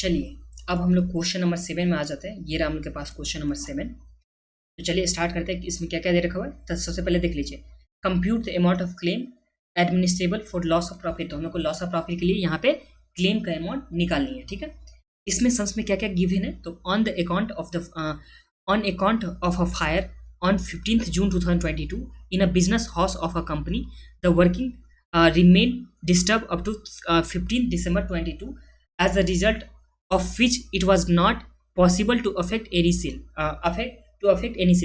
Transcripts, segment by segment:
चलिए अब हम लोग क्वेश्चन नंबर 7 में आ जाते हैं। ये रहा हम लोग के पास क्वेश्चन नंबर 7। तो चलिए स्टार्ट करते हैं कि इसमें क्या क्या दे रखा हुआ है। तो सबसे पहले देख लीजिए, compute the amount of claim एडमिनिस्ट्रेबल for loss of profit. तो हम लोग को लॉस ऑफ प्रॉफिट के लिए यहाँ पे क्लेम का अमाउंट निकालनी है, ठीक है। इसमें सम्स में क्या क्या गिवन है, तो on account of a fire on 15th June 2022 in a business house of a company, the working remained disturbed up to 15th December 22, as a result of which it was not possible to affect any sale.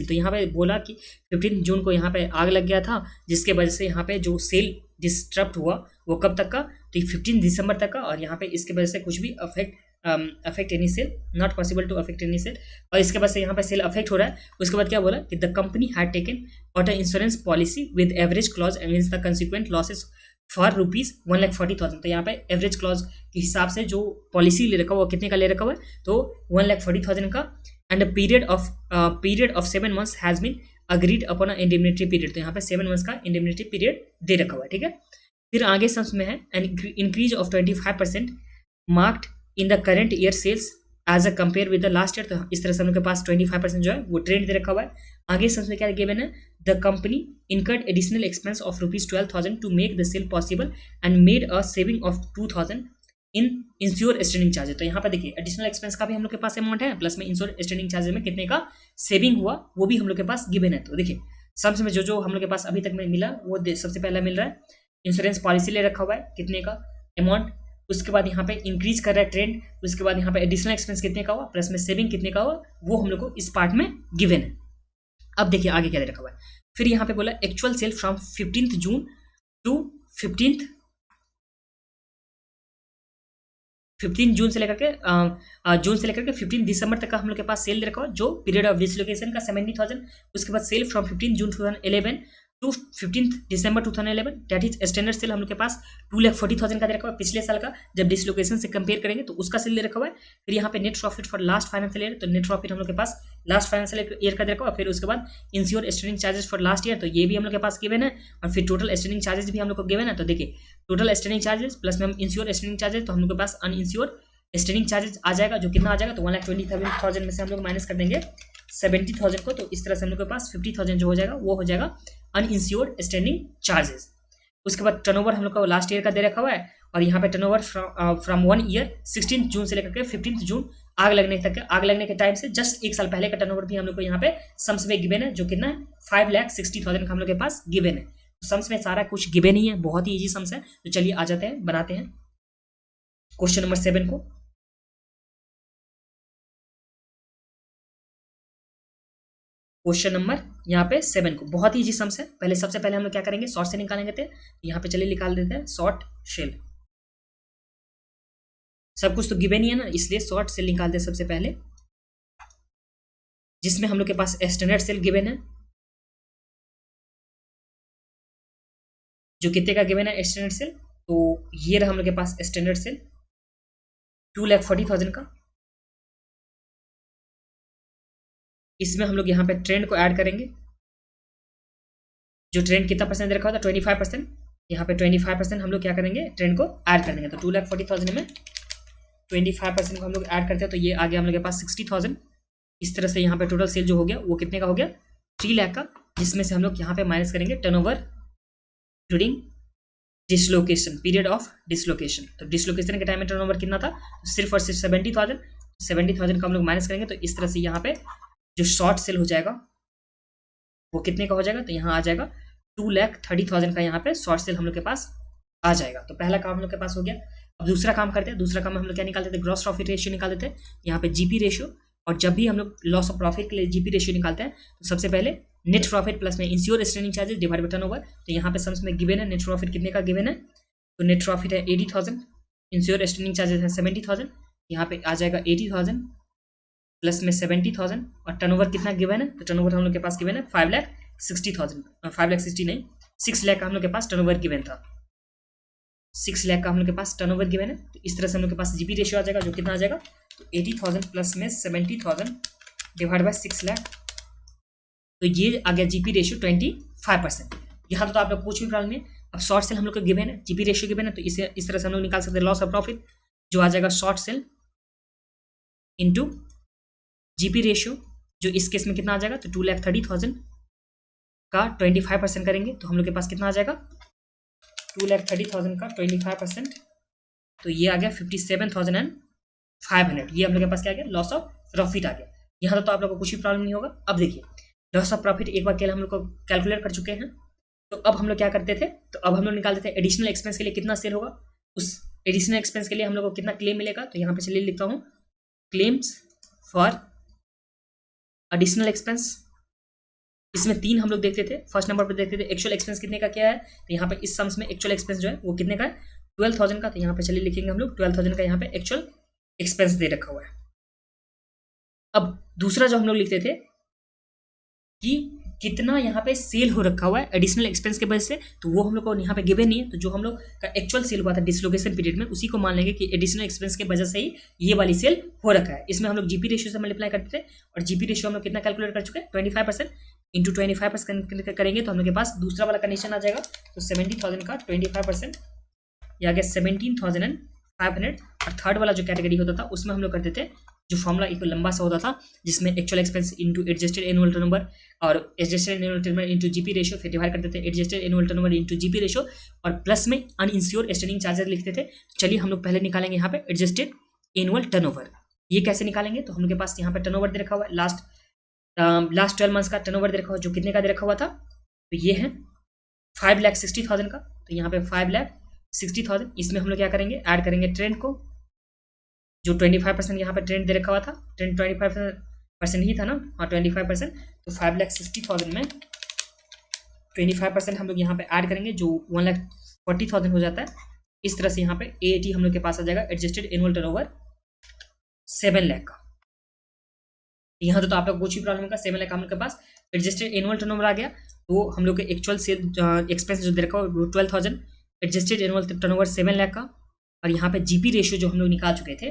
तो यहाँ पे बोला कि 15 जून को यहाँ पे आग लग गया था, जिसके वजह से यहाँ पे जो सेल डिस्टर्ब हुआ वो कब तक का, तो 15 दिसंबर तक का। और यहाँ पे इसके वजह से कुछ भी affect any sale, not possible to affect any sale. और इसके बाद से यहाँ पे सेल अफेक्ट हो रहा है। उसके बाद क्या बोला कि the company had taken auto insurance policy with average clause against the consequent losses for ₹1,40,000। तो यहाँ पे एवरेज क्लॉज के हिसाब से जो पॉलिसी ले रखा हुआ, कितने का ले रखा हुआ है, तो 1,40,000 का। And period of 7 months has been agreed upon indemnity period. तो यहाँ पे 7 months का इंडेमनिटी पीरियड दे रखा हुआ है, ठीक है। फिर आगे सम्स में है an increase of 25% marked in the current year sales as a compare with the last year. तो इस तरह से हम लोग के पास 25% जो है वो ट्रेंड दे रखा हुआ है। आगे सम्स में क्या गिवन है, the company incurred additional expense of ₹12,000 to make the sale possible and made a saving of 2,000 in insure standing charges. तो यहाँ पर देखिए एडिशनल एक्सपेंस का भी हम लोग के पास अमाउंट है, प्लस में इंश्योर स्टैंडिंग चार्जेस में कितने का सेविंग हुआ वो भी हम लोग के पास गिवन है। तो देखिए सम्स में जो हम लोग के पास अभी तक में मिला वो सबसे पहला मिल रहा है, इंश्योरेंस पॉलिसी ले रखा हुआ है कितने का अमाउंट। उसके बाद यहाँ पे इंक्रीज कर रहा है ट्रेंड। उसके बाद यहाँ पे एडिशनल एक्सपेंस कितने का हुआ, प्लस में सेविंग कितने का हुआ, वो हम लोग को इस पार्ट में गिवन है। अब देखिए आगे क्या दे रखा हुआ है। फिर यहाँ पे बोला actual sale from 15th June to 15 June से लेकर के 15 दिसंबर तक का हम लोग के पास सेल दे रखा हुआ, जो पीरियड ऑफ डिसलोकेशन का 70,000। उसके बाद sale from 15 June 2011 to 15 December 2011, that is standard sale हम लोग के पास 2,40,000 का दे रखा हुआ है। पिछले साल का जब डिसलोकेशन से कंपेयर करेंगे तो उसका सेल दे रखा हुआ है। फिर यहाँ पे net profit for last financial year, तो नेट प्रॉफिट हम लोग के पास लास्ट फाइनेंशियल ईयर का दे रखा हुआ है। फिर उसके बाद ensure standing charges for last year, तो ये भी हम लोग के पास गिवन है। और फिर टोटल स्टैंडिंग चार्जेस भी हम लोग को गिवन है। तो देखिए टोटल स्टैंडिंग चार्जेस प्लस में हम इंश्योर स्टैंडिंग चार्जेस, तो हम लोग के पास अनइंश्योर स्टैंडिंग चार्जेस आ जाएगा, जो कितना आ जाएगा, तो 1,20,000 में से हम लोग माइनस कर देंगे 70,000 को। तो इस तरह से हम लोग के पास 50,000 जो हो जाएगा वो हो जाएगा अनइंश्योर्ड स्टैंडिंग चार्जेस। उसके बाद टर्नओवर हम लोग का लास्ट ईयर का दे रखा हुआ है। और यहाँ पे टर्नओवर फ्रॉम 1 ईयर 16 जून से लेकर के 15 जून आग लगने के टाइम से जस्ट एक साल पहले का टर्नओवर भी हम लोग को यहाँ पे सम्स में गिवन है, जो कितना है 5,60,000 का हम लोग के पास गिवन है। तो सम्स में सारा कुछ गिवन ही है, बहुत ही इजी सम्स है। तो चलिए आ जाते हैं, बनाते हैं क्वेश्चन नंबर 7 को। क्वेश्चन नंबर यहाँ पे 7 को बहुत ही इजी सम्स है। पहले सबसे पहले हम लोग क्या करेंगे, शॉर्ट सेल निकालेंगे। थे यहाँ पे चलिए निकाल देते हैं शॉर्ट सेल। सब कुछ तो गिवन ही है ना, इसलिए शॉर्ट सेल निकालते हैं सबसे पहले, जिसमें हम लोग के पास स्टैंडर्ड सेल गिवन है, जो कितने का गिवन है स्टैंडर्ड सेल। तो ये रहा हम लोग के पास स्टैंडर्ड सेल 2,40,000 का। इसमें हम लोग यहाँ पे ट्रेंड को ऐड करेंगे, जो ट्रेंड कितना परसेंट रखा होता है 25%। यहाँ पे 25% हम लोग क्या करेंगे, ट्रेंड को ऐड कर देंगे। तो 2,40,000 में 25% को हम लोग ऐड करते हैं, तो ये आ गया हम लोग के पास 60,000। इस तरह से यहाँ पे टोटल सेल जो हो गया वो कितने का हो गया, 3 लाख का, जिसमें से हम लोग यहाँ पे माइनस करेंगे turnover during dislocation, period of dislocation. तो डिसलोकेशन के टाइम में टर्नओवर कितना था, सिर्फ और सिर्फ 70,000 का हम लोग माइनस करेंगे। तो इस तरह से यहाँ पे जो शॉर्ट सेल हो जाएगा वो कितने का हो जाएगा, तो यहाँ आ जाएगा 2,30,000 का यहाँ पे शॉर्ट सेल हम लोग के पास आ जाएगा। तो पहला काम हम लोग के पास हो गया। अब दूसरा काम करते हैं। दूसरा काम में हम लोग क्या निकालते थे, ग्रॉस प्रॉफिट रेशियो निकाल देते हैं, यहाँ पे जीपी रेशियो। और जब भी हम लोग लॉस ऑफ प्रॉफिट के लिए जीपी रेशियो निकालते हैं तो सबसे पहले नेट प्रॉफिट प्लस में ensure standing charges divide by turnover. तो यहाँ पे सम्स में गिवन है नेट प्रॉफिट कितने का गिवन है, तो नेट प्रॉफिट है 80,000, इंश्योर स्टैंडिंग चार्जेस है 70,000, यहाँ पे आ जाएगा 80,000 प्लस में 70,000। और टर्नओवर कितना गिवन है, तो टर्नओवर हम लोग के पास गिवन है 5,60,000, 5,60 नहीं 6 लाख का हम लोग के पास टर्नओवर गिवन था, 6 लाख का हम लोग के पास टर्नओवर गिवन है। तो इस तरह से हम लोग के पास जीपी रेशियो आ जाएगा, जो कितना आ जाएगा, तो 80,000 प्लस में 70,000 डिवाइड बाय 6 लाख। तो ये आ गया जीपी रेशियो 25%। यहाँ तो आप लोग कुछ भी प्रॉब्लम नहीं। अब शॉर्ट सेल हम लोग को गिवन है, जीपी रेशियो गिवन है, तो इसे इस तरह से हम लोग निकाल सकते हैं लॉस ऑफ प्रॉफिट, जो आ जाएगा short cell into GP ratio, जो इस केस में कितना आ जाएगा, तो 2,30,000 का 25% करेंगे तो हम लोग के पास कितना आ जाएगा, 2,30,000 का 25%, तो ये आ गया 57,500। ये हम लोग के पास क्या आ गया, लॉस ऑफ प्रॉफिट आ गया। यहाँ तो आप लोग को कुछ भी प्रॉब्लम नहीं होगा। अब देखिए लॉस ऑफ प्रॉफिट एक बार केवल हम लोग को कैलकुलेट कर चुके हैं, तो अब हम लोग क्या करते थे, तो अब हम लोग निकालते थे एडिशनल एक्सपेंस के लिए कितना सेल होगा, उस एडिशनल एक्सपेंस के लिए हम लोग को कितना क्लेम मिलेगा। तो यहाँ पे चलिए लिखता हूँ, क्लेम्स फॉर एडिशनल एक्सपेंस। इसमें 3 हम लोग देखते थे। फर्स्ट नंबर पर देखते थे एक्चुअल एक्सपेंस कितने का क्या है, तो यहाँ पे इस सम्स में एक्चुअल एक्सपेंस जो है वो कितने का है, 12,000 का। तो यहाँ पे चलिए लिखेंगे हम लोग 12,000 का यहाँ पे एक्चुअल एक्सपेंस दे रखा हुआ है। अब दूसरा जो हम लोग लिखते थे कि कितना यहाँ पे सेल हो रखा हुआ है एडिशनल एक्सपेंस के वजह से, तो वो हम लोग को यहाँ पे गिवन नहीं है। तो जो हम लोग का एक्चुअल सेल हुआ था डिसलोकेशन पीरियड में, उसी को मान लेंगे कि एडिशनल एक्सपेंस के वजह से ही ये वाली सेल हो रखा है। इसमें हम लोग जीपी रेशियो से मल्टीप्लाई करते थे, और जीपी रेशियो हम लोग कितना कैलकुलेट कर चुके हैं, 25% इंटू 25% करेंगे तो हम लोग के पास दूसरा वाला कंडीशन आ जाएगा। तो 70,000 का 25%, ये आ गया 17,500। और थर्ड वाला जो कैटेगरी होता था उसमें हम लोग करते थे जो फॉर्मूला एक लंबा सा होता था, जिसमें actual expense into adjusted annual turnover और adjusted annual turnover into GP ratio, फिर डिवाइड करते थे adjusted annual turnover into GP ratio, और प्लस में अनइंश्योर्ड स्टैंडिंग चार्जेस लिखते थे। चलिए हम लोग पहले निकालेंगे यहाँ पे एडजस्टेड एनुअल टर्नओवर। ये कैसे निकालेंगे, तो हम लोग के पास यहाँ पे टर्नओवर दे रखा हुआ है, लास्ट 12 मंथ्स का टर्नओवर दे रखा हुआ, जो कितने का दे रखा हुआ था, तो ये है 5,60,000 का। तो यहाँ पे 5,60,000, इसमें हम लोग क्या करेंगे, ऐड करेंगे ट्रेंड को, जो 25% यहाँ पे ट्रेंड दे रखा हुआ था, ट्रेंड 25% ही था ना, हाँ 25%। तो 5,60,000 में 25% हम लोग यहाँ पे ऐड करेंगे, जो 1,40,000 हो जाता है। इस तरह से यहाँ पे AAT हम लोग के पास आ जाएगा एडजस्टेड एनुअल टर्नओवर 7 लाख का। यहाँ तो आप लोग कुछ भी प्रॉब्लम होगा, 7 लाख हम लोग के पास एडजस्टेड एनुअल टर्नओवर आ गया। तो हम लोग के एक्चुअल सेल एक्सपेंस जो दे रखा वो 12,000, एडजस्टेड एनुअल टर्नओवर 7 लाख का, और यहाँ पे जीपी रेशियो जो हम लोग निकाल चुके थे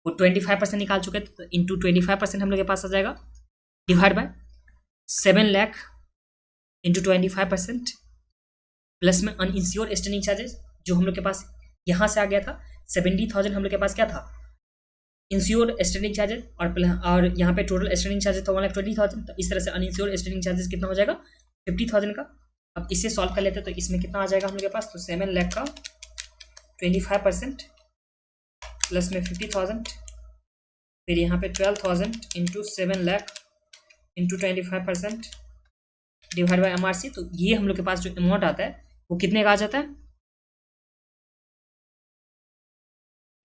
वो 25% निकाल चुके थे, तो इंटू 25% हम लोग के पास आ जाएगा, divide by 7 lakh into 25%, plus में अनइंश्योर्ड स्टैंडिंग चार्जेस जो हम लोग के पास यहाँ से आ गया था 70,000, हम लोग के पास क्या था, इंश्योर्ड स्टैंडिंग चार्जेस, और यहाँ पे टोटल स्टैंडिंग चार्जेस तो 1,20,000। तो इस तरह से अनइंश्योर्ड स्टैंडिंग चार्जेस कितना हो जाएगा, 50,000 का। अब इसे सॉल्व कर लेते हैं, तो इसमें कितना आ जाएगा हम लोग के पास, तो 7 लाख का 25% प्लस में 50,000, फिर यहाँ पे 12,000 into 7 lakh into 25% divide by MRC। तो ये हम लोग के पास जो अमाउंट आता है वो कितने का आ जाता है,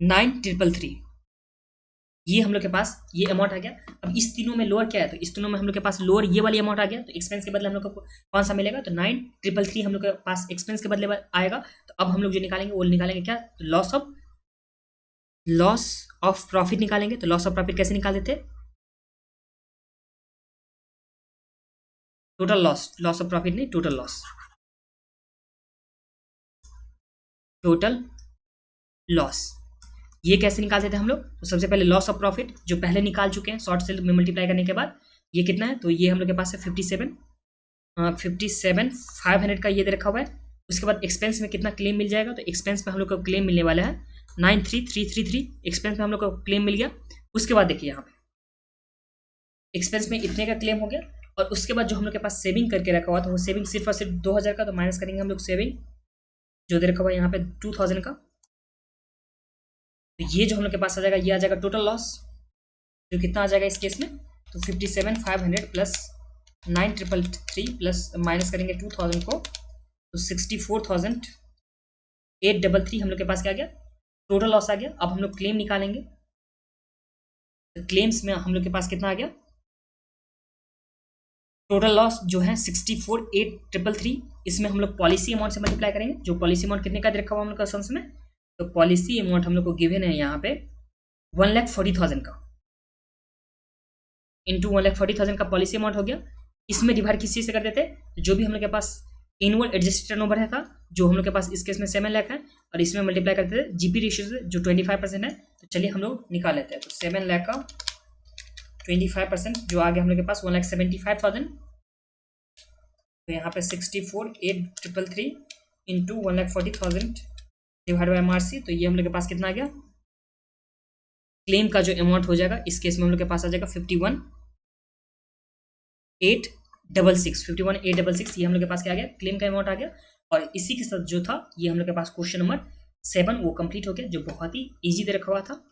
9,333। ये हम लोग के पास ये अमाउंट आ गया। अब इस तीनों में लोअर क्या है, तो इस तीनों में हम लोग के पास लोअर ये वाली अमाउंट आ गया। तो एक्सपेंस के बदले हम लोग को कौन सा मिलेगा, तो 9,333 हम लोग के पास एक्सपेंस के बदले आएगा। तो अब हम लोग जो निकालेंगे वो निकालेंगे क्या, तो लॉस ऑफ प्रॉफिट निकालेंगे। तो लॉस ऑफ प्रॉफिट कैसे निकाल देते, टोटल लॉस ऑफ प्रॉफिट नहीं, टोटल लॉस। ये कैसे निकालते थे हम लोग, तो सबसे पहले लॉस ऑफ प्रॉफिट जो पहले निकाल चुके हैं शॉर्ट सेल में मल्टीप्लाई करने के बाद, ये कितना है, तो ये हम लोग के पास है 57,500 का ये दे रखा हुआ है। उसके बाद एक्सपेंस में कितना क्लेम मिल जाएगा, तो एक्सपेंस में हम लोग को क्लेम मिलने वाला है 93,333, एक्सपेंस में हम लोग को क्लेम मिल गया। उसके बाद देखिए यहाँ पे एक्सपेंस में इतने का क्लेम हो गया, और उसके बाद जो हम लोग के पास सेविंग करके रखा हुआ था वो सेविंग सिर्फ और सिर्फ 2,000 का, तो माइनस करेंगे हम लोग सेविंग जो दे रखा हुआ है यहाँ पे 2,000 का। तो ये जो हम लोग के पास आ जाएगा, ये आ जाएगा टोटल लॉस, जो कितना आ जाएगा इस केस में, तो 57,500 प्लस 9,333 प्लस माइनस करेंगे 2,000 को, तो 64,833 हम लोग के पास क्या आ गया, टोटल लॉस आ गया। अब हम लोग क्लेम निकालेंगे, तो क्लेम्स में हम लोग के पास कितना आ गया, टोटल लॉस जो है 64,833। इसमें हम लोग पॉलिसी अमाउंट से मल्टीप्लाई करेंगे, जो पॉलिसी अमाउंट कितने का दे रखा हुआ हम लोग का सम्स में, तो पॉलिसी अमाउंट हम लोग को गिवन है यहाँ पे 1,40,000 का, इंटू 1,40,000 का पॉलिसी अमाउंट हो गया। इसमें डिवाइड किस चीज़ से कर देते, जो भी हम लोग के पास एनुअल एडजस्टेड टर्नओवर है था, जो हम लोग के पास इस केस में 7 लाख है, और इसमें मल्टीप्लाई करते थे जीपी रेशियो से जो 25% है। तो चलिए हम लोग निकाल लेते हैं, तो 7 लाख का 25% जो आ गया हम लोग के पास 1,75,000, तो यहाँ पे 64,833 इंटू 1,40,000 डिवाइड बाई MRC। तो ये हम लोग के पास कितना आ गया, क्लेम का जो अमाउंट हो जाएगा इस केस में हम लोग के पास आ जाएगा 51,866 ये हम लोग के पास क्या आ गया, क्लेम का अमाउंट आ गया। और इसी के साथ जो था ये हम लोग के पास क्वेश्चन नंबर 7 वो कंप्लीट हो गया, जो बहुत ही इजी दे रखा हुआ था।